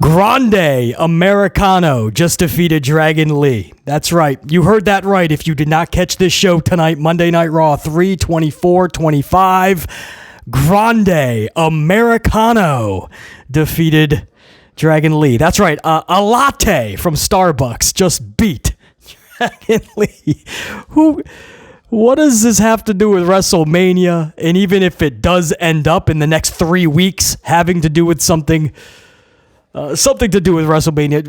Grande Americano just defeated Dragon Lee. That's right. You heard that right. If you did not catch this show tonight, Monday Night Raw 3/24/25, Grande Americano defeated Dragon Lee. That's right. A latte from Starbucks just beat Dragon Lee. What does this have to do with WrestleMania? And even if it does end up in the next 3 weeks having to do with something to do with WrestleMania,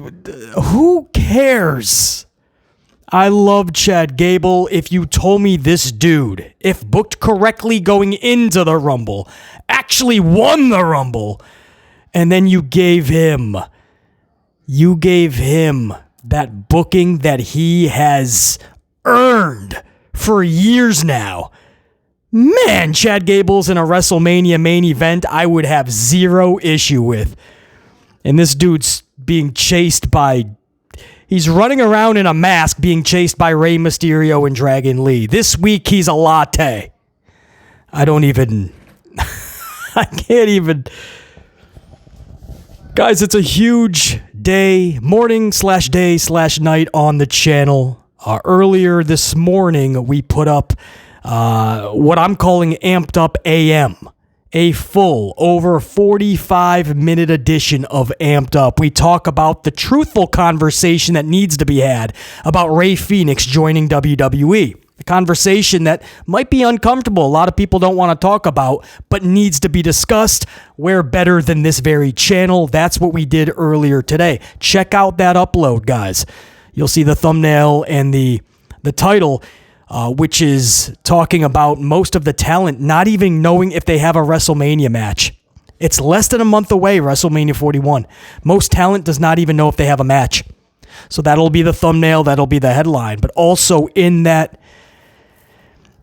who cares? I love Chad Gable. If you told me this dude, if booked correctly going into the Rumble, actually won the Rumble, and then you gave him that booking that he has earned for years now. Man, Chad Gable's in a WrestleMania main event I would have zero issue with. And this dude's being chased by... He's running around in a mask being chased by Rey Mysterio and Dragon Lee. This week, he's a latte. I can't even... Guys, it's a huge day, morning/day/night on the channel. Earlier this morning, we put up what I'm calling Amped Up AM, a full, over 45-minute edition of Amped Up. We talk about the truthful conversation that needs to be had about Rey Fenix joining WWE. A conversation that might be uncomfortable, a lot of people don't want to talk about, but needs to be discussed. Where better than this very channel? That's what we did earlier today. Check out that upload, guys. You'll see the thumbnail and the title, which is talking about most of the talent not even knowing if they have a WrestleMania match. It's less than a month away, WrestleMania 41. Most talent does not even know if they have a match. So that'll be the thumbnail, that'll be the headline. But also in that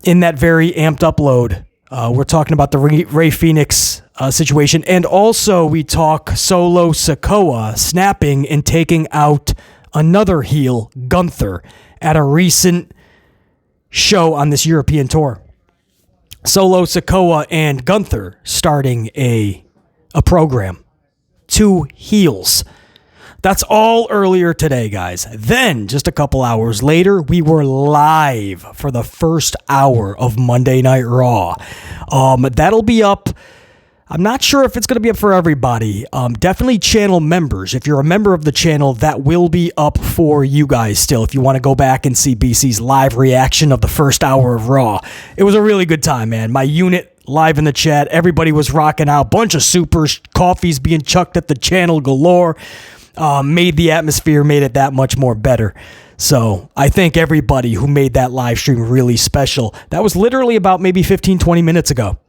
very amped upload, we're talking about the Rey Fenix situation. And also we talk Solo Sikoa snapping and taking out another heel, Gunther, at a recent show on this European tour. Solo Sikoa and Gunther starting a program. 2 heels. That's all earlier today, guys. Then, just a couple hours later, we were live for the first hour of Monday Night Raw. That'll be up. I'm not sure if it's going to be up for everybody. Definitely channel members. If you're a member of the channel, that will be up for you guys still. If you want to go back and see BC's live reaction of the first hour of Raw. It was a really good time, man. My unit live in the chat. Everybody was rocking out. Bunch of supers. Coffees being chucked at the channel galore. Made the atmosphere, made it that much more better. So I thank everybody who made that live stream really special. That was literally about maybe 15, 20 minutes ago.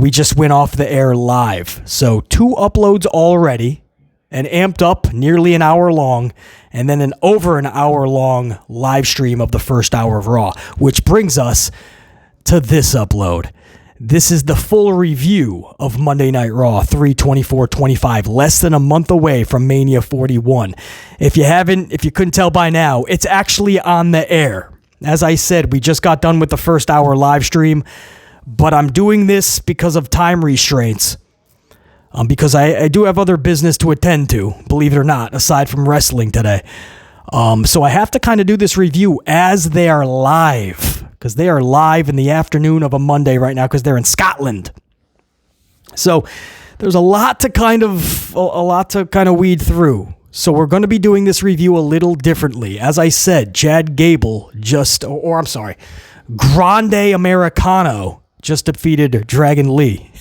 We just went off the air live. So 2 uploads already, an Amped Up, nearly an hour long, and then an over an hour long live stream of the first hour of Raw, which brings us to this upload. This is the full review of Monday Night Raw 3/24/25, less than a month away from Mania 41. If you couldn't tell by now, it's actually on the air. As I said, we just got done with the first hour live stream. But I'm doing this because of time restraints. Because I do have other business to attend to, believe it or not, aside from wrestling today. So I have to kind of do this review as they are live. Because they are live in the afternoon of a Monday right now because they're in Scotland. So there's a lot to kind of weed through. So we're going to be doing this review a little differently. As I said, Chad Gable Grande Americano just defeated Dragon Lee.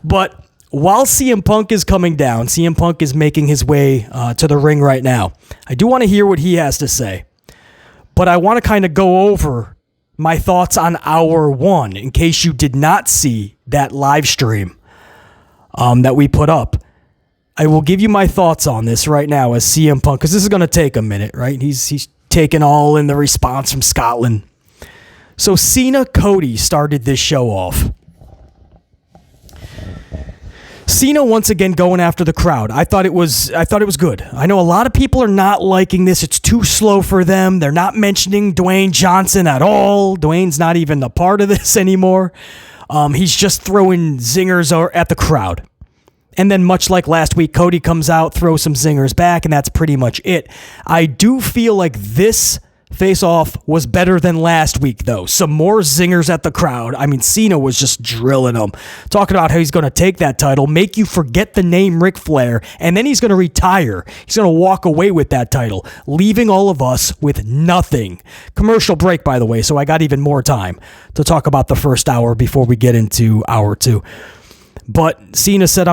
But while CM Punk is coming down, CM Punk is making his way to the ring right now. I do want to hear what he has to say. But I want to kind of go over my thoughts on hour 1 in case you did not see that live stream that we put up. I will give you my thoughts on this right now as CM Punk, because this is going to take a minute, right? He's taking all in the response from Scotland. So Cena Cody started this show off. Cena once again going after the crowd. I thought it was good. I know a lot of people are not liking this. It's too slow for them. They're not mentioning Dwayne Johnson at all. Dwayne's not even a part of this anymore. He's just throwing zingers at the crowd. And then much like last week, Cody comes out, throws some zingers back, and that's pretty much it. I do feel like this face-off was better than last week, though. Some more zingers at the crowd. I mean, Cena was just drilling them, talking about how he's going to take that title, make you forget the name Ric Flair, and then he's going to retire. He's going to walk away with that title, leaving all of us with nothing. Commercial break, by the way, so I got even more time to talk about the first hour before we get into hour two. But Cena said,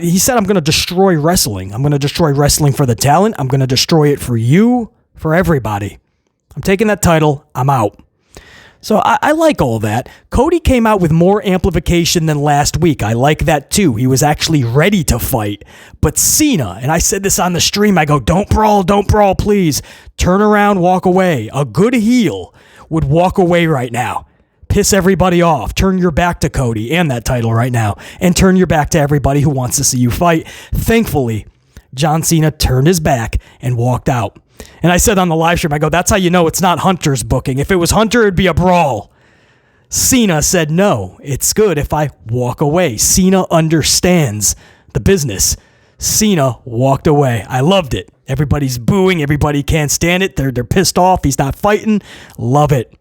he said, I'm going to destroy wrestling. I'm going to destroy wrestling for the talent. I'm going to destroy it for you, for everybody. I'm taking that title. I'm out. So I like all that. Cody came out with more amplification than last week. I like that too. He was actually ready to fight. But Cena, and I said this on the stream, I go, don't brawl, please. Turn around, walk away. A good heel would walk away right now. Piss everybody off. Turn your back to Cody and that title right now. And turn your back to everybody who wants to see you fight. Thankfully, John Cena turned his back and walked out. And I said on the live stream, I go, that's how you know it's not Hunter's booking. If it was Hunter, it'd be a brawl. Cena said, no, it's good if I walk away. Cena understands the business. Cena walked away. I loved it. Everybody's booing. Everybody can't stand it. They're pissed off. He's not fighting. Love it.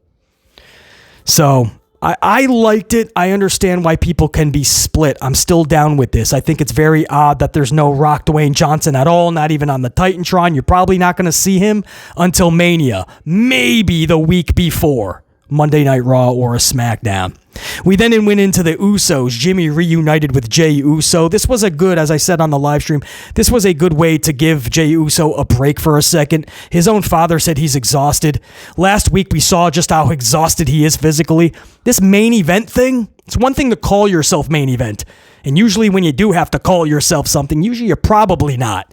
So I liked it. I understand why people can be split. I'm still down with this. I think it's very odd that there's no Rock Dwayne Johnson at all, not even on the Titantron. You're probably not going to see him until Mania, maybe the week before Monday Night Raw or a SmackDown. We then went into the Usos. Jimmy reunited with Jey Uso. This was a good, as I said on the live stream, this was a good way to give Jey Uso a break for a second. His own father said he's exhausted. Last week we saw just how exhausted he is physically. This main event thing, it's one thing to call yourself main event. And usually when you do have to call yourself something, usually you're probably not.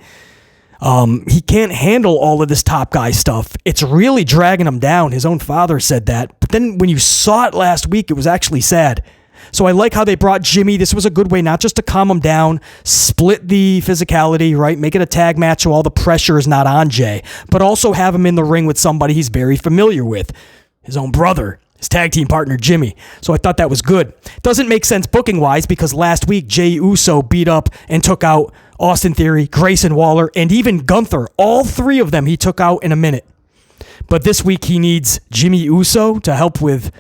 He can't handle all of this top guy stuff. It's really dragging him down. His own father said that. But then when you saw it last week, it was actually sad. So I like how they brought Jimmy. This was a good way not just to calm him down, split the physicality, right? Make it a tag match so all the pressure is not on Jay, but also have him in the ring with somebody he's very familiar with, his own brother, his tag team partner, Jimmy. So I thought that was good. Doesn't make sense booking-wise because last week, Jey Uso beat up and took out Austin Theory, Grayson Waller, and even Gunther. All three of them he took out in a minute. But this week he needs Jimmy Uso to help with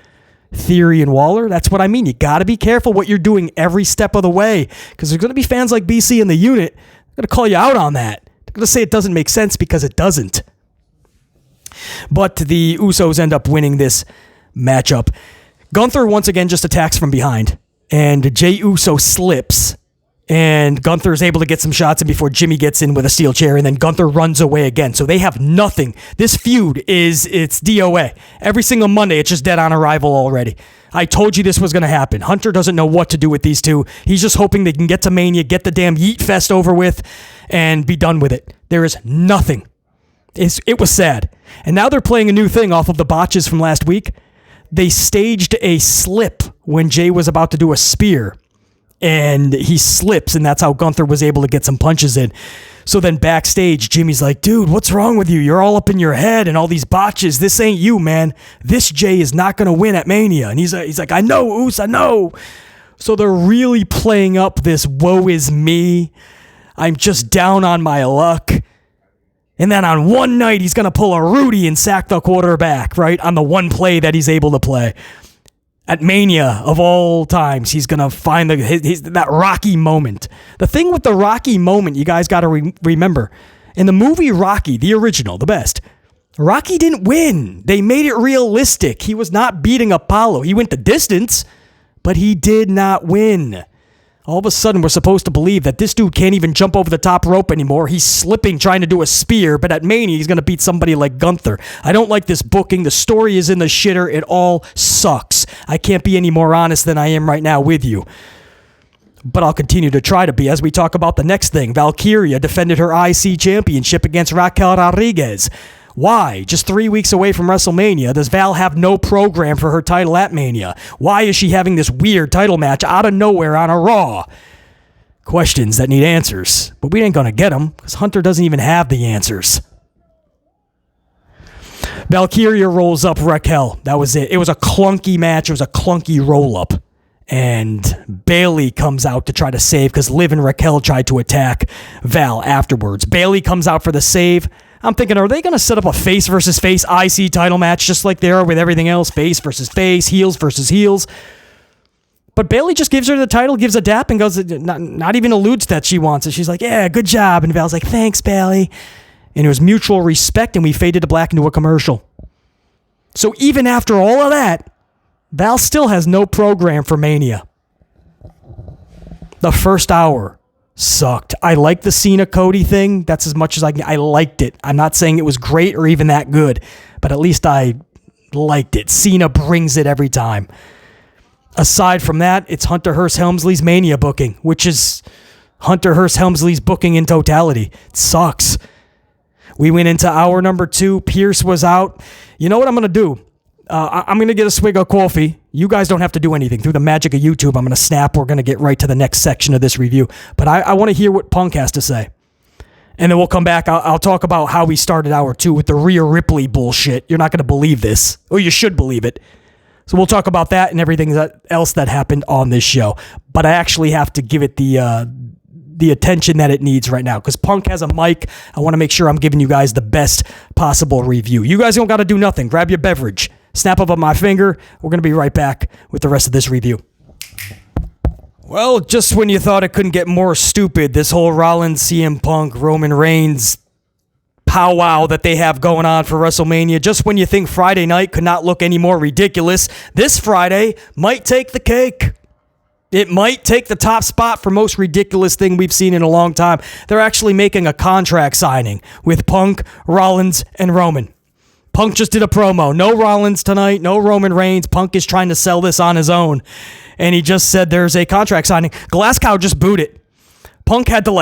Theory and Waller. That's what I mean. You got to be careful what you're doing every step of the way because there's going to be fans like BC in the unit. They're going to call you out on that. They're going to say it doesn't make sense because it doesn't. But the Usos end up winning this matchup. Gunther once again just attacks from behind, and Jey Uso slips, and Gunther is able to get some shots in before Jimmy gets in with a steel chair, and then Gunther runs away again. So they have nothing. This feud it's DOA. Every single Monday, it's just dead on arrival already. I told you this was going to happen. Hunter doesn't know what to do with these two. He's just hoping they can get to Mania, get the damn Yeet Fest over with, and be done with it. There is nothing. It was sad. And now they're playing a new thing off of the botches from last week. They staged a slip when Jay was about to do a spear, and he slips, and that's how Gunther was able to get some punches in. So then backstage, Jimmy's like, dude, what's wrong with you? You're all up in your head and all these botches. This ain't you, man. This Jay is not going to win at Mania. And he's like, I know, Oos, I know. So they're really playing up this woe is me. I'm just down on my luck. And then on one night, he's going to pull a Rudy and sack the quarterback, right? On the one play that he's able to play. At Mania, of all times, he's going to find that Rocky moment. The thing with the Rocky moment, you guys got to remember, in the movie Rocky, the original, the best, Rocky didn't win. They made it realistic. He was not beating Apollo. He went the distance, but he did not win. All of a sudden, we're supposed to believe that this dude can't even jump over the top rope anymore. He's slipping, trying to do a spear, but at Mania, he's going to beat somebody like Gunther. I don't like this booking. The story is in the shitter. It all sucks. I can't be any more honest than I am right now with you. But I'll continue to try to be as we talk about the next thing. Valkyria defended her IC championship against Raquel Rodriguez. Why? Just 3 weeks away from WrestleMania, does Val have no program for her title at Mania? Why is she having this weird title match out of nowhere on a Raw? Questions that need answers. But we ain't going to get them because Hunter doesn't even have the answers. Valkyria rolls up Raquel. That was it. It was a clunky match. It was a clunky roll-up. And Bayley comes out to try to save because Liv and Raquel tried to attack Val afterwards. Bayley comes out for the save. I'm thinking, are they going to set up a face versus face IC title match just like they are with everything else? Face versus face, heels versus heels. But Bayley just gives her the title, gives a dap, and goes, not even alludes that she wants it. She's like, yeah, good job. And Val's like, thanks, Bayley. And it was mutual respect, and we faded to black into a commercial. So even after all of that, Val still has no program for Mania. The first hour sucked. I liked the Cena Cody thing. That's as much as I liked it. I'm not saying it was great or even that good, but at least I liked it. Cena brings it every time. Aside from that, it's Hunter Hearst Helmsley's Mania booking, which is Hunter Hearst Helmsley's booking in totality. It sucks. We went into hour number 2. Pierce was out. You know what I'm going to do? I'm going to get a swig of coffee. You guys don't have to do anything. Through the magic of YouTube, I'm going to snap. We're going to get right to the next section of this review. But I want to hear what Punk has to say. And then we'll come back. I'll talk about how we started hour 2 with the Rhea Ripley bullshit. You're not going to believe this. Or you should believe it. So we'll talk about that and everything else that happened on this show. But I actually have to give it the attention that it needs right now because Punk has a mic. I want to make sure I'm giving you guys the best possible review. You guys don't got to do nothing. Grab your beverage. Snap up on my finger. We're going to be right back with the rest of this review. Well, just when you thought it couldn't get more stupid, this whole Rollins, CM Punk, Roman Reigns powwow that they have going on for WrestleMania, just when you think Friday night could not look any more ridiculous, this Friday might take the cake. It might take the top spot for most ridiculous thing we've seen in a long time. They're actually making a contract signing with Punk, Rollins, and Roman. Punk just did a promo. No Rollins tonight, no Roman Reigns. Punk is trying to sell this on his own. And he just said there's a contract signing. Glasgow just booed it. Punk had to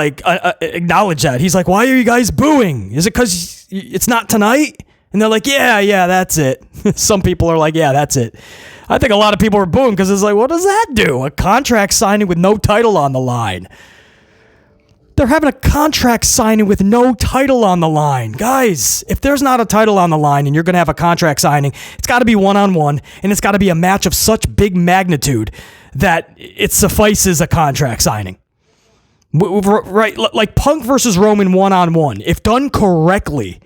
acknowledge that. He's like, why are you guys booing? Is it because it's not tonight? And they're like, yeah, that's it. Some people are like, yeah, that's it. I think a lot of people are booing because it's like, what does that do? A contract signing with no title on the line. They're having a contract signing with no title on the line. Guys, if there's not a title on the line and you're going to have a contract signing, it's got to be one-on-one, and it's got to be a match of such big magnitude that it suffices a contract signing. Right? Like Punk versus Roman one-on-one. If done correctly,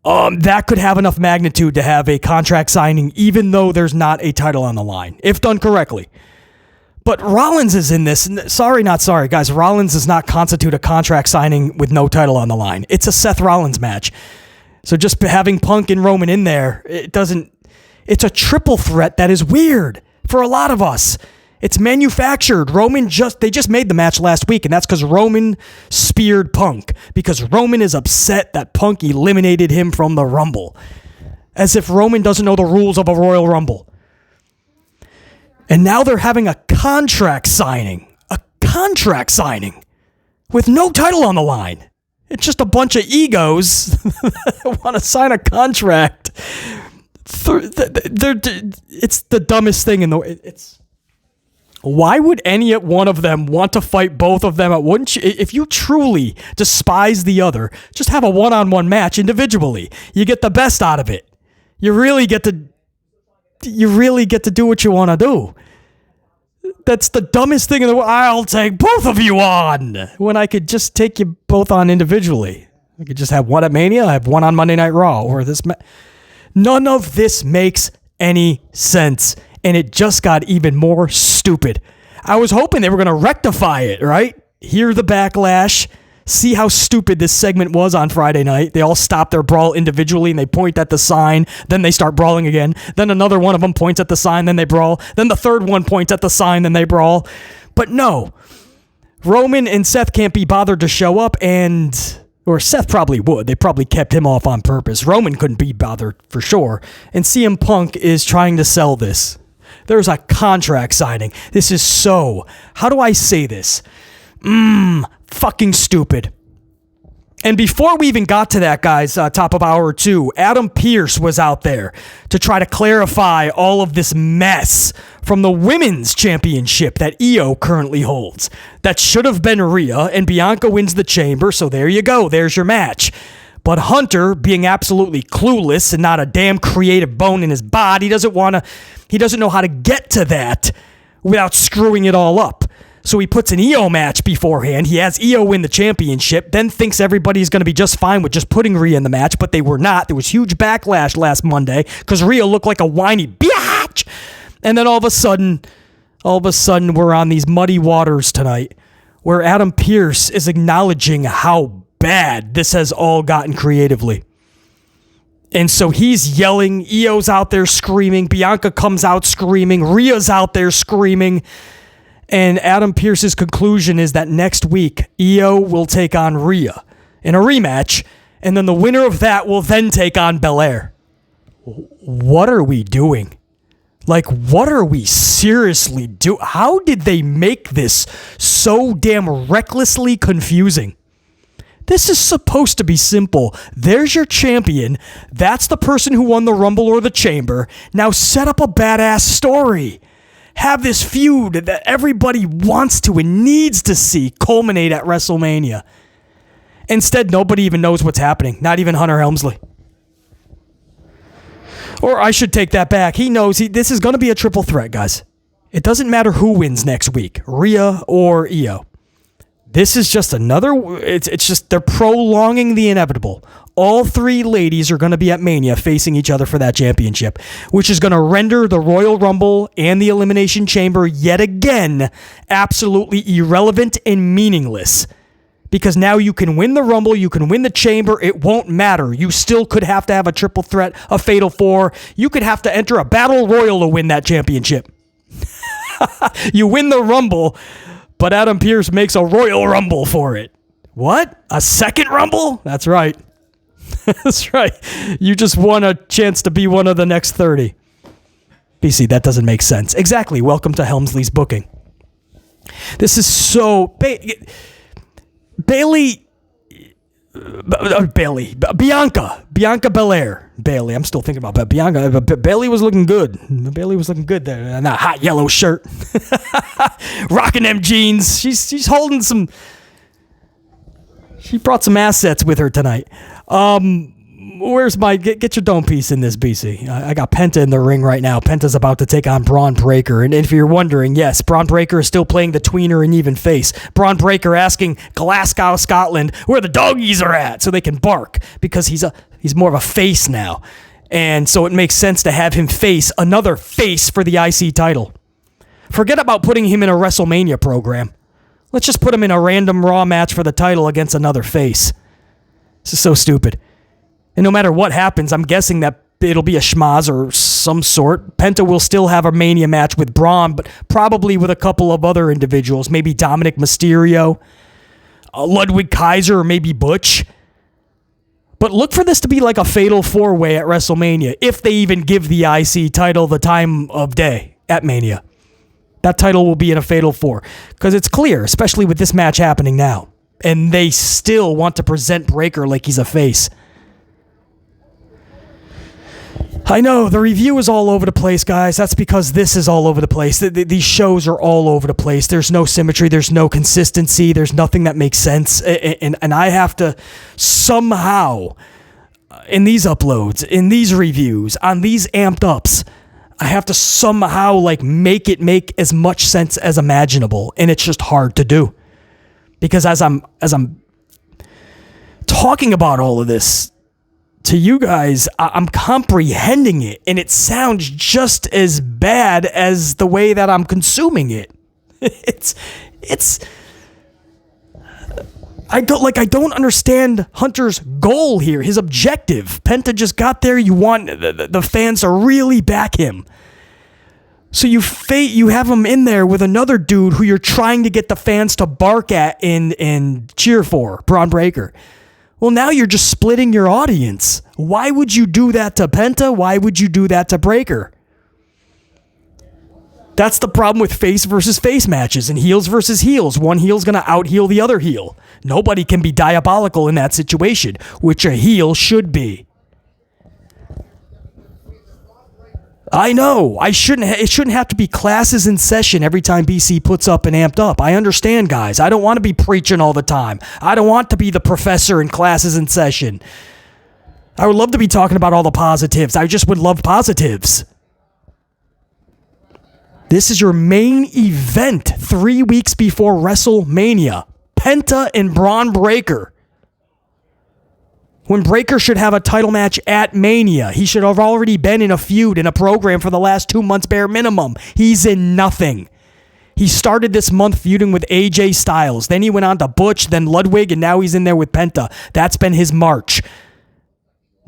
that could have enough magnitude to have a contract signing, even though there's not a title on the line, if done correctly. But Rollins is in this. Sorry, not sorry, guys. Rollins does not constitute a contract signing with no title on the line. It's a Seth Rollins match. So just having Punk and Roman in there, it's a triple threat that is weird for a lot of us. It's manufactured. They just made the match last week, and that's because Roman speared Punk, because Roman is upset that Punk eliminated him from the Rumble. As if Roman doesn't know the rules of a Royal Rumble. And now they're having a contract signing. A contract signing with no title on the line. It's just a bunch of egos that want to sign a contract. It's the dumbest thing in the... It's... Why would any one of them want to fight both of them? Wouldn't you? If you truly despise the other, just have a one-on-one match individually. You get the best out of it. You really get to do what you want to do. That's the dumbest thing in the world. I'll take both of you on when I could just take you both on individually. I could just have one at Mania, I have one on Monday Night Raw, or this. None of this makes any sense, and it just got even more stupid. I was hoping they were going to rectify it, right? Hear the backlash. See how stupid this segment was on Friday night. They all stop their brawl individually and they point at the sign. Then they start brawling again. Then another one of them points at the sign. Then they brawl. Then the third one points at the sign. Then they brawl. But no. Roman and Seth can't be bothered to show up, or Seth probably would. They probably kept him off on purpose. Roman couldn't be bothered for sure. And CM Punk is trying to sell this. There's a contract signing. This is so... How do I say this? Fucking stupid. And before we even got to that, guys, top of hour 2, Adam Pearce was out there to try to clarify all of this mess from the women's championship that Iyo currently holds. That should have been Rhea, and Bianca wins the chamber, so there you go. There's your match. But Hunter, being absolutely clueless and not a damn creative bone in his body, he doesn't know how to get to that without screwing it all up. So he puts an Iyo match beforehand. He has Iyo win the championship, then thinks everybody's going to be just fine with just putting Rhea in the match, but they were not. There was huge backlash last Monday because Rhea looked like a whiny biatch. And then all of a sudden, we're on these muddy waters tonight where Adam Pearce is acknowledging how bad this has all gotten creatively. And so he's yelling, Io's out there screaming, Bianca comes out screaming, Rhea's out there screaming. And Adam Pearce's conclusion is that next week, Iyo will take on Rhea in a rematch, and then the winner of that will then take on Belair. What are we doing? Like, what are we seriously doing? How did they make this so damn recklessly confusing? This is supposed to be simple. There's your champion. That's the person who won the Rumble or the Chamber. Now set up a badass story. Have this feud that everybody wants to and needs to see culminate at WrestleMania. Instead, nobody even knows what's happening. Not even Hunter Helmsley. Or I should take that back. He knows this is going to be a triple threat, guys. It doesn't matter who wins next week, Rhea or Iyo. This is just another, it's just, they're prolonging the inevitable. All three ladies are going to be at Mania facing each other for that championship, which is going to render the Royal Rumble and the Elimination Chamber yet again absolutely irrelevant and meaningless. Because now you can win the Rumble, you can win the Chamber, it won't matter. You still could have to have a triple threat, a fatal four. You could have to enter a battle royal to win that championship. You win the Rumble, but Adam Pearce makes a Royal Rumble for it. What? A second Rumble? That's right. That's right. You just won a chance to be one of the next 30. BC, that doesn't make sense. Exactly. Welcome to Helmsley's booking. This is so... Bianca Belair. Bailey. I'm still thinking about that. Bianca. Bailey was looking good. Bailey was looking good there. And that hot yellow shirt. Rocking them jeans. She's holding some... She brought some assets with her tonight. Where's my... Get your dome piece in this, BC. I got Penta in the ring right now. Penta's about to take on Bronn Breaker. And if you're wondering, yes, Bronn Breaker is still playing the tweener and even face. Bronn Breaker asking Glasgow, Scotland, where the doggies are at so they can bark. Because he's more of a face now. And so it makes sense to have him face another face for the IC title. Forget about putting him in a WrestleMania program. Let's just put him in a random Raw match for the title against another face. This is so stupid. And no matter what happens, I'm guessing that it'll be a schmaz or some sort. Penta will still have a Mania match with Braun, but probably with a couple of other individuals. Maybe Dominic Mysterio, Ludwig Kaiser, or maybe Butch. But look for this to be like a fatal four-way at WrestleMania, if they even give the IC title the time of day at Mania. That title will be in a fatal four. Because it's clear, especially with this match happening now. And they still want to present Breaker like he's a face. I know, the review is all over the place, guys. That's because this is all over the place. These shows are all over the place. There's no symmetry. There's no consistency. There's nothing that makes sense. And I have to somehow, in these uploads, in these reviews, on these amped ups, I have to somehow make it make as much sense as imaginable. And it's just hard to do. Because as I'm talking about all of this to you guys, I'm comprehending it, and it sounds just as bad as the way that I'm consuming it. I don't understand Hunter's goal here, his objective. Penta just got there. You want the fans to really back him. So you have him in there with another dude who you're trying to get the fans to bark at and cheer for, Bronn Breaker. Well, now you're just splitting your audience. Why would you do that to Penta? Why would you do that to Breaker? That's the problem with face versus face matches and heels versus heels. One heel's going to out-heel the other heel. Nobody can be diabolical in that situation, which a heel should be. I know. It shouldn't have to be classes in session every time BC puts up and amped up. I understand, guys. I don't want to be preaching all the time. I don't want to be the professor in classes in session. I would love to be talking about all the positives. I just would love positives. This is your main event 3 weeks before WrestleMania. Penta and Bronn Breaker. When Breaker should have a title match at Mania. He should have already been in a feud in a program for the last 2 months bare minimum. He's in nothing. He started this month feuding with AJ Styles. Then he went on to Butch, then Ludwig, and now he's in there with Penta. That's been his march.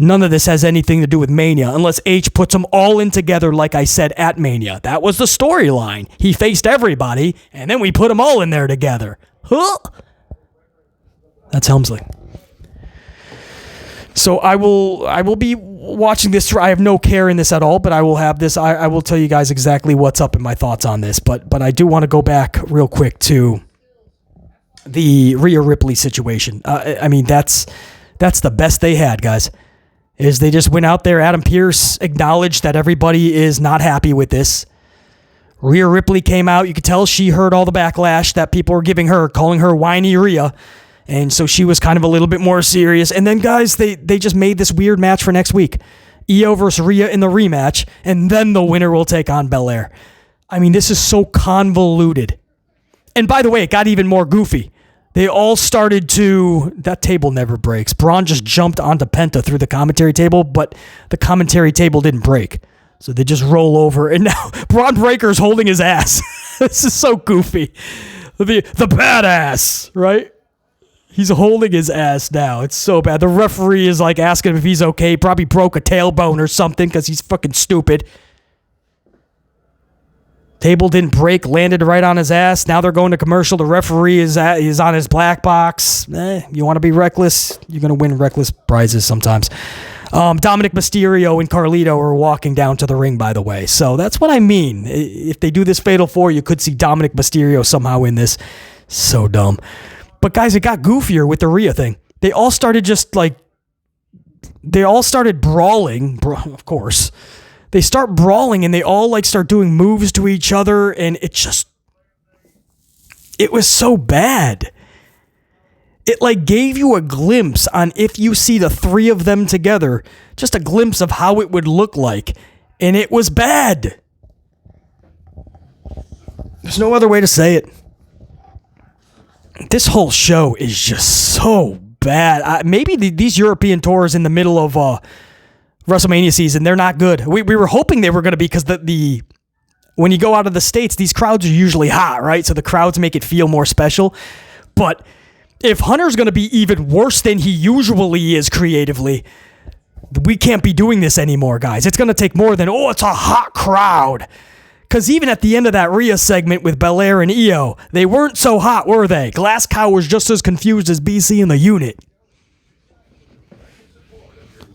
None of this has anything to do with Mania, unless H puts them all in together, like I said, at Mania. That was the storyline. He faced everybody, and then we put them all in there together. Huh? That's Helmsley. So I will be watching this. I have no care in this at all, but I will have this. I will tell you guys exactly what's up and my thoughts on this. But I do want to go back real quick to the Rhea Ripley situation. I mean, that's the best they had, guys. Is they just went out there. Adam Pearce acknowledged that everybody is not happy with this. Rhea Ripley came out. You could tell she heard all the backlash that people were giving her, calling her whiny Rhea. And so she was kind of a little bit more serious. And then, guys, they just made this weird match for next week. Iyo versus Rhea in the rematch. And then the winner will take on Belair. I mean, this is so convoluted. And by the way, it got even more goofy. They all started to... That table never breaks. Bronn just jumped onto Penta through the commentary table, but the commentary table didn't break. So they just roll over, and now Bronn Breaker's holding his ass. This is so goofy. The badass, right? He's holding his ass now. It's so bad. The referee is like asking him if he's okay. Probably broke a tailbone or something because he's fucking stupid. Table didn't break, landed right on his ass. Now they're going to commercial. The referee is on his black box. You want to be reckless? You're going to win reckless prizes sometimes. Dominic Mysterio and Carlito are walking down to the ring, by the way. So that's what I mean. If they do this Fatal 4, you could see Dominic Mysterio somehow in this. So dumb. But guys, it got goofier with the Rhea thing. They all started brawling, of course. They start brawling and they all start doing moves to each other, and it was so bad. It gave you a glimpse on, if you see the three of them together, just a glimpse of how it would look like, and it was bad. There's no other way to say it. This whole show is just so bad. Maybe these European tours in the middle of WrestleMania season, they're not good. We were hoping they were going to be, because when you go out of the States, these crowds are usually hot, right? So the crowds make it feel more special. But if Hunter's going to be even worse than he usually is creatively, we can't be doing this anymore, guys. It's going to take more than, it's a hot crowd. Because even at the end of that Rhea segment with Belair and Iyo, they weren't so hot, were they? Glass Cow was just as confused as BC in the unit.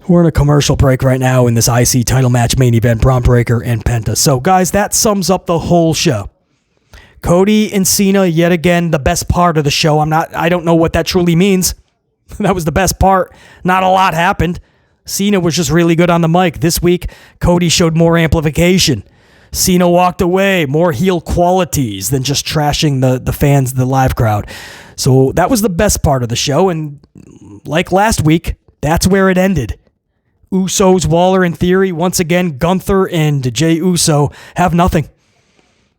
We're in a commercial break right now in this IC title match main event, Bronn Breaker and Penta. So, guys, that sums up the whole show. Cody and Cena, yet again, the best part of the show. I don't know what that truly means. That was the best part. Not a lot happened. Cena was just really good on the mic. This week, Cody showed more amplification. Cena walked away, more heel qualities than just trashing the fans, the live crowd. So that was the best part of the show. And like last week, that's where it ended. Usos, Waller, and Theory, once again, Gunther and Jey Uso have nothing.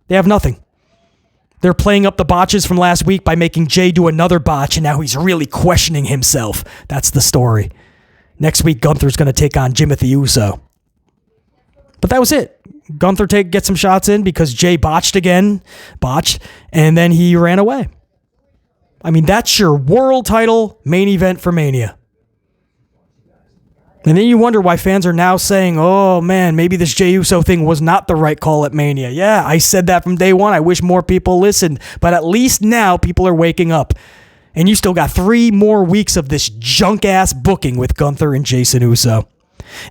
They have nothing. They're playing up the botches from last week by making Jey do another botch, and now he's really questioning himself. That's the story. Next week, Gunther's going to take on Jimothy Uso. But that was it. Gunther gets some shots in because Jey botched, and then he ran away. I mean, that's your world title main event for Mania. And then you wonder why fans are now saying, oh man, maybe this Jey Uso thing was not the right call at Mania. Yeah, I said that from day one. I wish more people listened. But at least now people are waking up. And you still got 3 more weeks of this junk-ass booking with Gunther and Jason Uso.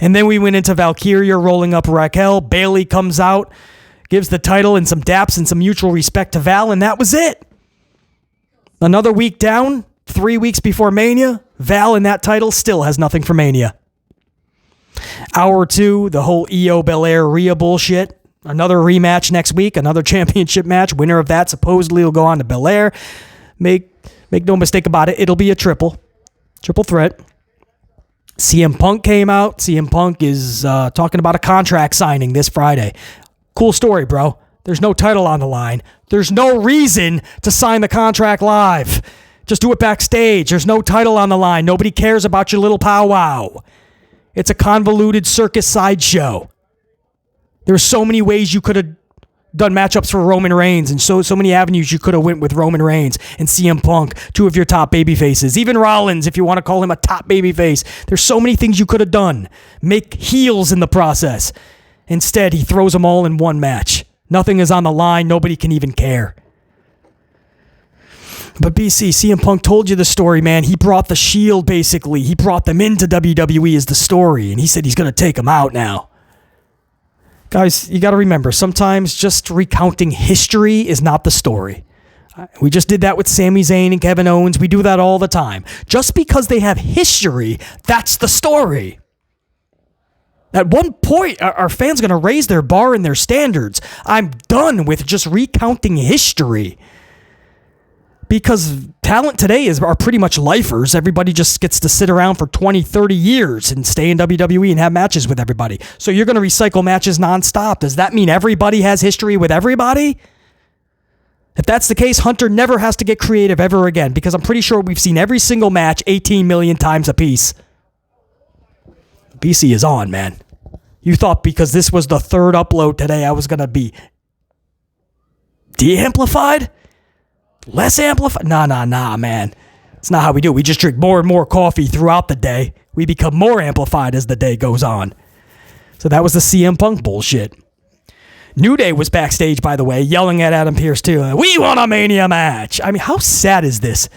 And then we went into Valkyria rolling up Raquel. Bayley comes out, gives the title and some daps and some mutual respect to Val, and that was it. Another week down, 3 weeks before Mania, Val in that title still has nothing for Mania. Hour 2, the whole Iyo Belair Rhea bullshit. Another rematch next week, another championship match. Winner of that supposedly will go on to Belair. Make no mistake about it, it'll be a triple threat. CM Punk came out. CM Punk is talking about a contract signing this Friday. Cool story, bro. There's no title on the line. There's no reason to sign the contract live. Just do it backstage. There's no title on the line. Nobody cares about your little powwow. It's a convoluted circus sideshow. There's so many ways you could have done matchups for Roman Reigns, and so many avenues you could have went with Roman Reigns and CM Punk, two of your top baby faces. Even Rollins, if you want to call him a top baby face. There's so many things you could have done. Make heels in the process. Instead, he throws them all in one match. Nothing is on the line. Nobody can even care. But BC, CM Punk told you the story, man. He brought the Shield, basically. He brought them into WWE as the story, and he said he's going to take them out now. Guys, you got to remember, sometimes just recounting history is not the story. We just did that with Sami Zayn and Kevin Owens. We do that all the time. Just because they have history, that's the story. At one point, our fans going to raise their bar and their standards. I'm done with just recounting history. Because talent today are pretty much lifers. Everybody just gets to sit around for 20, 30 years and stay in WWE and have matches with everybody. So you're going to recycle matches nonstop. Does that mean everybody has history with everybody? If that's the case, Hunter never has to get creative ever again, because I'm pretty sure we've seen every single match 18 million times apiece. BC is on, man. You thought because this was the third upload today, I was going to be de-amplified? Less amplified? Nah, man. It's not how we do it. We just drink more and more coffee throughout the day. We become more amplified as the day goes on. So that was the CM Punk bullshit. New Day was backstage, by the way, yelling at Adam Pearce too. We want a Mania match. I mean, how sad is this?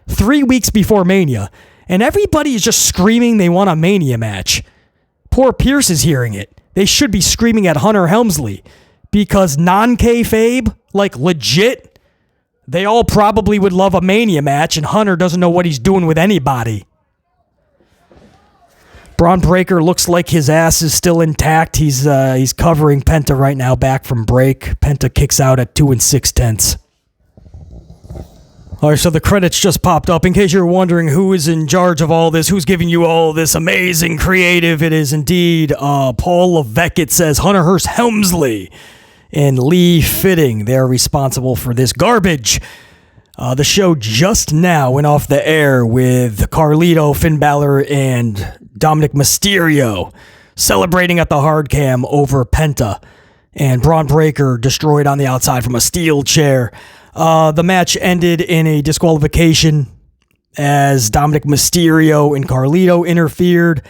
3 weeks before Mania, and everybody is just screaming they want a Mania match. Poor Pearce is hearing it. They should be screaming at Hunter Helmsley, because non-kayfabe, like legit, they all probably would love a Mania match, and Hunter doesn't know what he's doing with anybody. Bronn Breaker looks like his ass is still intact. He's covering Penta right now, back from break. Penta kicks out at 2 6/10. All right, so the credits just popped up. In case you're wondering who is in charge of all this, who's giving you all this amazing creative, it is indeed Paul Levesque. It says Hunter Hearst Helmsley and Lee Fitting. They're responsible for this garbage. The show just now went off the air with Carlito, Finn Balor, and Dominic Mysterio celebrating at the hard cam over Penta, and Bronn Breaker destroyed on the outside from a steel chair. The match ended in a disqualification as Dominic Mysterio and Carlito interfered.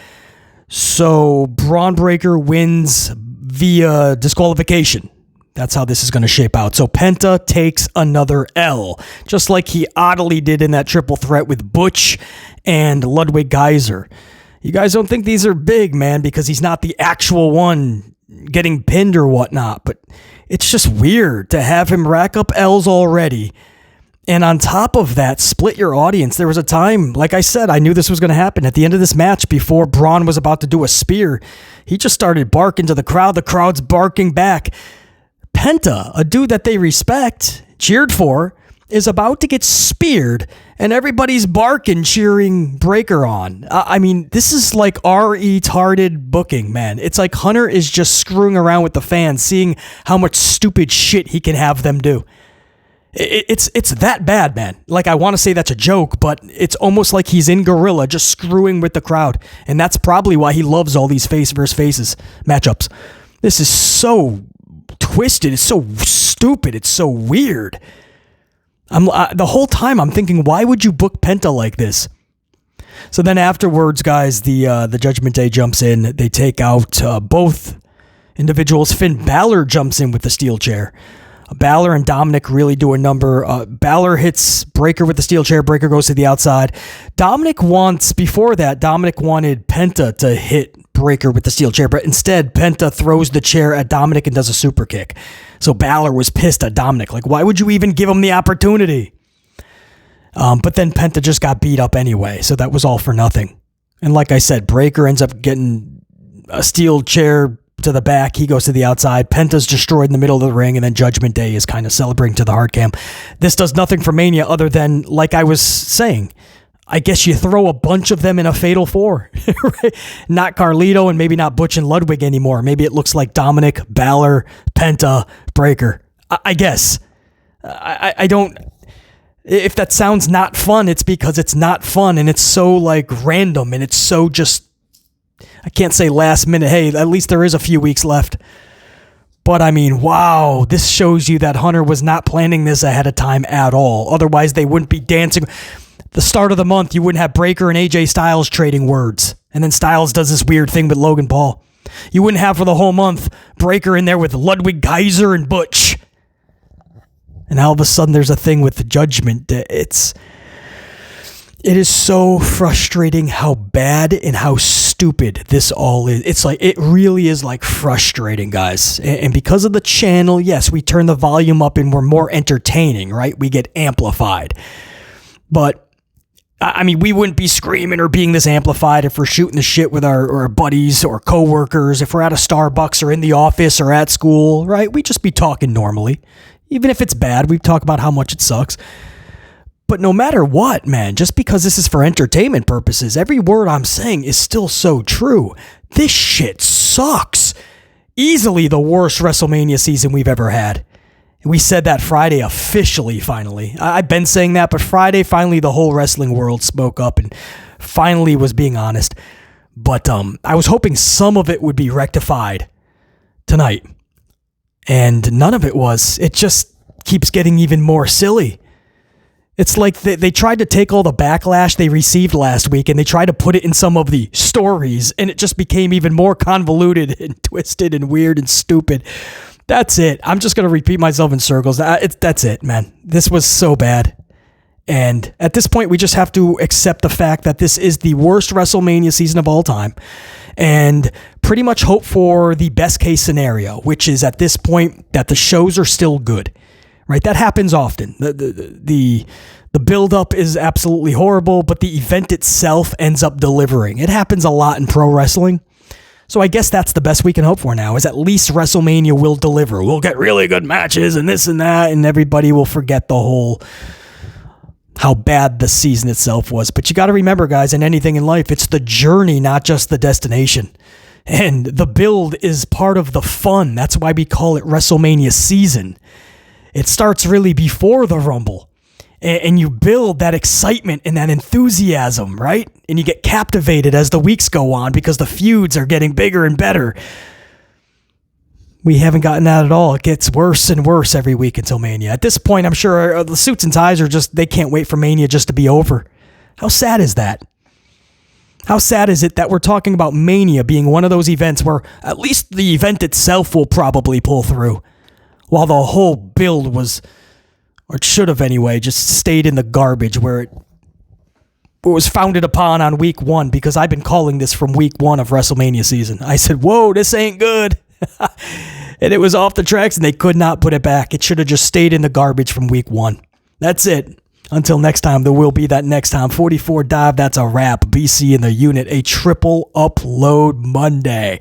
So Bronn Breaker wins via disqualification. That's how this is going to shape out. So Penta takes another L, just like he oddly did in that triple threat with Butch and Ludwig Kaiser. You guys don't think these are big, man, because he's not the actual one getting pinned or whatnot, but it's just weird to have him rack up L's already. And on top of that, split your audience. There was a time, like I said, I knew this was going to happen. At the end of this match, before Braun was about to do a spear, he just started barking to the crowd. The crowd's barking back. Penta, a dude that they respect, cheered for, is about to get speared, and everybody's barking, cheering Breaker on. I mean, this is like retarded booking, man. It's like Hunter is just screwing around with the fans, seeing how much stupid shit he can have them do. It's that bad, man. Like, I want to say that's a joke, but it's almost like he's in Gorilla, just screwing with the crowd, and that's probably why he loves all these face versus faces matchups. This is so twisted. It's so stupid. It's so weird. The whole time I'm thinking, why would you book Penta like this? So then afterwards, guys, the Judgment Day jumps in. They take out both individuals. Finn Balor jumps in with the steel chair. Balor and Dominic really do a number. Balor hits Breaker with the steel chair. Breaker goes to the outside. Before that, Dominic wanted Penta to hit Breaker with the steel chair, but instead Penta throws the chair at Dominic and does a super kick. So Balor was pissed at Dominic. Like, why would you even give him the opportunity? But then Penta just got beat up anyway, so that was all for nothing. And like I said, Breaker ends up getting a steel chair to the back. He goes to the outside. Penta's destroyed in the middle of the ring, and then Judgment Day is kind of celebrating to the hard cam. This does nothing for Mania other than, like I was saying, I guess you throw a bunch of them in a fatal four. Right? Not Carlito and maybe not Butch and Ludwig anymore. Maybe it looks like Dominic, Balor, Penta, Breaker. I guess. I don't... If that sounds not fun, it's because it's not fun, and it's so, like, random, and it's so just... I can't say last minute, hey, at least there is a few weeks left. But, I mean, wow, this shows you that Hunter was not planning this ahead of time at all. Otherwise, they wouldn't be dancing... The start of the month, you wouldn't have Breaker and AJ Styles trading words. And then Styles does this weird thing with Logan Paul. You wouldn't have for the whole month Breaker in there with Ludwig Kaiser and Butch. And all of a sudden there's a thing with the Judgment. It is so frustrating how bad and how stupid this all is. It's like, it really is like frustrating, guys. And because of the channel, yes, we turn the volume up and we're more entertaining, right? We get amplified. But I mean, we wouldn't be screaming or being this amplified if we're shooting the shit with our buddies or coworkers, if we're at a Starbucks or in the office or at school, right? We'd just be talking normally. Even if it's bad, we talk about how much it sucks. But no matter what, man, just because this is for entertainment purposes, every word I'm saying is still so true. This shit sucks. Easily the worst WrestleMania season we've ever had. We said that Friday officially, finally. I've been saying that, but Friday, finally, the whole wrestling world spoke up and finally was being honest. But I was hoping some of it would be rectified tonight. And none of it was. It just keeps getting even more silly. It's like they tried to take all the backlash they received last week and they tried to put it in some of the stories, and it just became even more convoluted and twisted and weird and stupid. That's it. I'm just going to repeat myself in circles. That's it, man. This was so bad. And at this point, we just have to accept the fact that this is the worst WrestleMania season of all time and pretty much hope for the best case scenario, which is at this point that the shows are still good, right? That happens often. The build-up is absolutely horrible, but the event itself ends up delivering. It happens a lot in pro wrestling. So I guess that's the best we can hope for now, is at least WrestleMania will deliver. We'll get really good matches and this and that, and everybody will forget the whole, how bad the season itself was. But you got to remember, guys, in anything in life, it's the journey, not just the destination. And the build is part of the fun. That's why we call it WrestleMania season. It starts really before the Rumble. And you build that excitement and that enthusiasm, right? And you get captivated as the weeks go on because the feuds are getting bigger and better. We haven't gotten that at all. It gets worse and worse every week until Mania. At this point, I'm sure the suits and ties are just, they can't wait for Mania just to be over. How sad is that? How sad is it that we're talking about Mania being one of those events where at least the event itself will probably pull through, while the whole build was... or it should have anyway, just stayed in the garbage where it was founded upon on week one, because I've been calling this from week one of WrestleMania season. I said, whoa, this ain't good. And it was off the tracks and they could not put it back. It should have just stayed in the garbage from week one. That's it. Until next time, there will be that next time. 44 Dive, that's a wrap. BC in the unit, a triple upload Monday.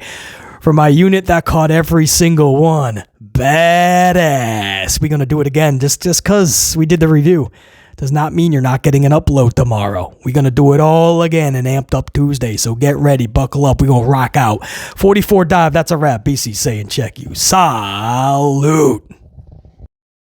For my unit that caught every single one. Badass. We're going to do it again just because we did the review. Does not mean you're not getting an upload tomorrow. We're going to do it all again in Amped Up Tuesday. So get ready. Buckle up. We're going to rock out. 44 Dive. That's a wrap. BC saying check you. Salute.